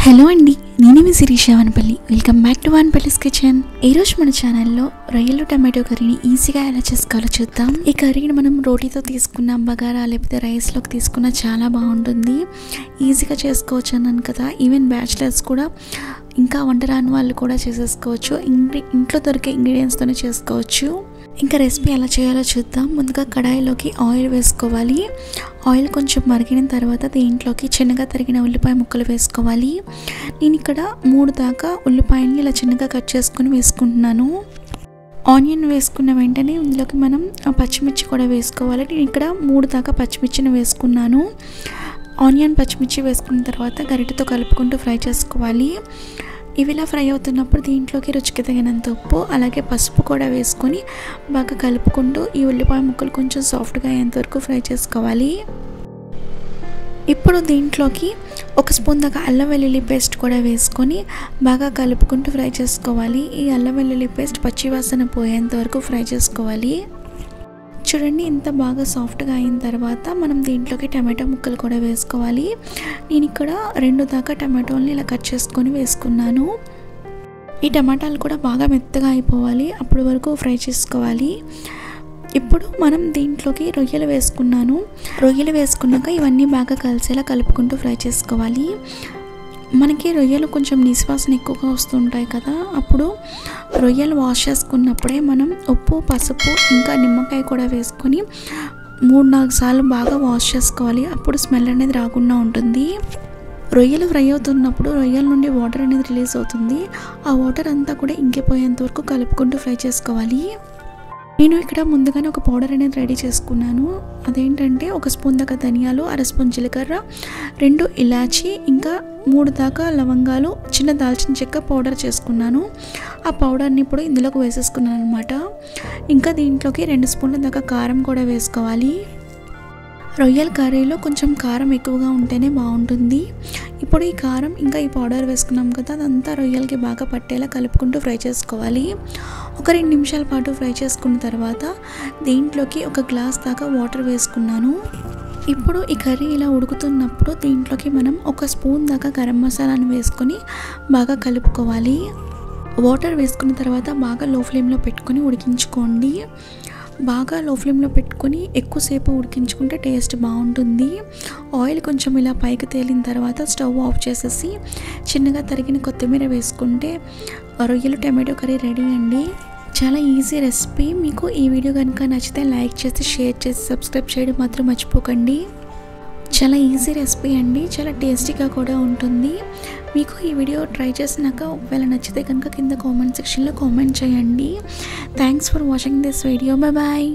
Hello అండి, నేను మీ Sirisha Vanapalli. Welcome back to Vanapalli's kitchen. ఈరోజు మన ఛానల్లో రొయ్యలు టమాటో కర్రీని ఈజీగా ఎలా చేసుకోవాలో చూద్దాం. ఈ కర్రీని మనం రోటీతో తీసుకున్న, బగారా లేకపోతే రైస్లోకి తీసుకున్న చాలా బాగుంటుంది. ఈజీగా చేసుకోవచ్చు అన్నాను కదా. ఈవెన్ బ్యాచిలర్స్ కూడా, ఇంకా వంట రాని వాళ్ళు కూడా చేసేసుకోవచ్చు. ఇంట్లో దొరికే ఇంగ్రీడియంట్స్తోనే చేసుకోవచ్చు. ఇంకా రెసిపీ ఎలా చేయాలో చూద్దాం. ముందుగా కడాయిలోకి ఆయిల్ వేసుకోవాలి. ఆయిల్ కొంచెం మరిగిన తర్వాత దీంట్లోకి చిన్నగా తరిగిన ఉల్లిపాయ ముక్కలు వేసుకోవాలి. నేను ఇక్కడ 3 దాకా ఉల్లిపాయల్ని ఇలా చిన్నగా కట్ చేసుకుని వేసుకుంటున్నాను. ఆనియన్ వేసుకున్న వెంటనే ఇందులోకి మనం పచ్చిమిర్చి కూడా వేసుకోవాలి. నేను ఇక్కడ 3 దాకా పచ్చిమిర్చిని వేసుకున్నాను. ఆనియన్ పచ్చిమిర్చి వేసుకున్న తర్వాత గరిటెతో కలుపుకుంటూ ఫ్రై చేసుకోవాలి. ఇవి ఇలా ఫ్రై అవుతున్నప్పుడు దీంట్లోకి రుచికి తగినంత ఉప్పు, అలాగే పసుపు కూడా వేసుకొని బాగా కలుపుకుంటూ ఈ ఉల్లిపాయ ముక్కలు కొంచెం సాఫ్ట్గా అయ్యేంతవరకు ఫ్రై చేసుకోవాలి. ఇప్పుడు దీంట్లోకి 1 స్పూన్ దాకా అల్లం వెల్లుల్లి పేస్ట్ కూడా వేసుకొని బాగా కలుపుకుంటూ ఫ్రై చేసుకోవాలి. ఈ అల్లం వెల్లుల్లి పేస్ట్ పచ్చివాసన పోయేంత వరకు ఫ్రై చేసుకోవాలి. చూడండి, ఇంత బాగా సాఫ్ట్గా అయిన తర్వాత మనం దీంట్లోకి టమాటో ముక్కలు కూడా వేసుకోవాలి. నేను ఇక్కడ 2 దాకా టమాటోల్ని ఇలా కట్ చేసుకొని వేసుకున్నాను. ఈ టమాటాలు కూడా బాగా మెత్తగా అయిపోవాలి, అప్పటి వరకు ఫ్రై చేసుకోవాలి. ఇప్పుడు మనం దీంట్లోకి రొయ్యలు వేసుకున్నాను. రొయ్యలు వేసుకున్నాక ఇవన్నీ బాగా కలిసేలా కలుపుకుంటూ ఫ్రై చేసుకోవాలి. మనకి రొయ్యలు కొంచెం నిశ్వాసన ఎక్కువగా వస్తుంటాయి కదా, అప్పుడు రొయ్యలు వాష్ చేసుకున్నప్పుడే మనం ఉప్పు, పసుపు ఇంకా నిమ్మకాయ కూడా వేసుకొని 3-4 సార్లు బాగా వాష్ చేసుకోవాలి. అప్పుడు స్మెల్ అనేది రాకుండా ఉంటుంది. రొయ్యలు ఫ్రై అవుతున్నప్పుడు రొయ్యల నుండి వాటర్ అనేది రిలీజ్ అవుతుంది. ఆ వాటర్ అంతా కూడా ఇంకిపోయేంత వరకు కలుపుకుంటూ ఫ్రై చేసుకోవాలి. నేను ఇక్కడ ముందుగానే ఒక పౌడర్ అనేది రెడీ చేసుకున్నాను. అదేంటంటే 1 స్పూన్ దాకా ధనియాలు, 1/2 స్పూన్ జీలకర్ర, 2 ఇలాచి, ఇంకా 3 దాకా లవంగాలు, చిన్న దాల్చిన చెక్క పౌడర్ చేసుకున్నాను. ఆ పౌడర్ని ఇప్పుడు ఇందులోకి వేసేసుకున్నాను అనమాట. ఇంకా దీంట్లోకి 2 స్పూన్ల దాకా కారం కూడా వేసుకోవాలి. రొయ్యల కర్రీలో కొంచెం కారం ఎక్కువగా ఉంటేనే బాగుంటుంది. ఇప్పుడు ఈ కారం ఇంకా ఈ పౌడర్ వేసుకున్నాం కదా, అదంతా రొయ్యలకి బాగా పట్టేలా కలుపుకుంటూ ఫ్రై చేసుకోవాలి. ఒక 2 నిమిషాల పాటు ఫ్రై చేసుకున్న తర్వాత దీంట్లోకి 1 గ్లాస్ దాకా వాటర్ వేసుకున్నాను. ఇప్పుడు ఈ కర్రీ ఇలా ఉడుకుతున్నప్పుడు దీంట్లోకి మనం 1 స్పూన్ దాకా గరం మసాలాను వేసుకొని బాగా కలుపుకోవాలి. వాటర్ వేసుకున్న తర్వాత బాగా లో ఫ్లేమ్లో పెట్టుకొని ఉడికించుకోండి. బాగా లో ఫ్లేమ్లో పెట్టుకొని ఎక్కువసేపు ఉడికించుకుంటే టేస్ట్ బాగుంటుంది. ఆయిల్ కొంచెం ఇలా పైకి తేలిన తర్వాత స్టవ్ ఆఫ్ చేసేసి చిన్నగా తరిగిన కొత్తిమీర వేసుకుంటే రొయ్యలు టమాటో కర్రీ రెడీ అండి. చాలా ఈజీ రెసిపీ. మీకు ఈ వీడియో కనుక నచ్చితే లైక్ చేసి, షేర్ చేసి, సబ్స్క్రైబ్ చేయడం మాత్రం మర్చిపోకండి. చాలా ఈజీ రెసిపీ అండి, చాలా టేస్టీగా కూడా ఉంటుంది. మీకు ఈ వీడియో ట్రై చేసినాక ఒకవేళ నచ్చితే కనుక కింద కామెంట్ సెక్షన్లో కామెంట్ చేయండి. Thanks for watching this video. Bye.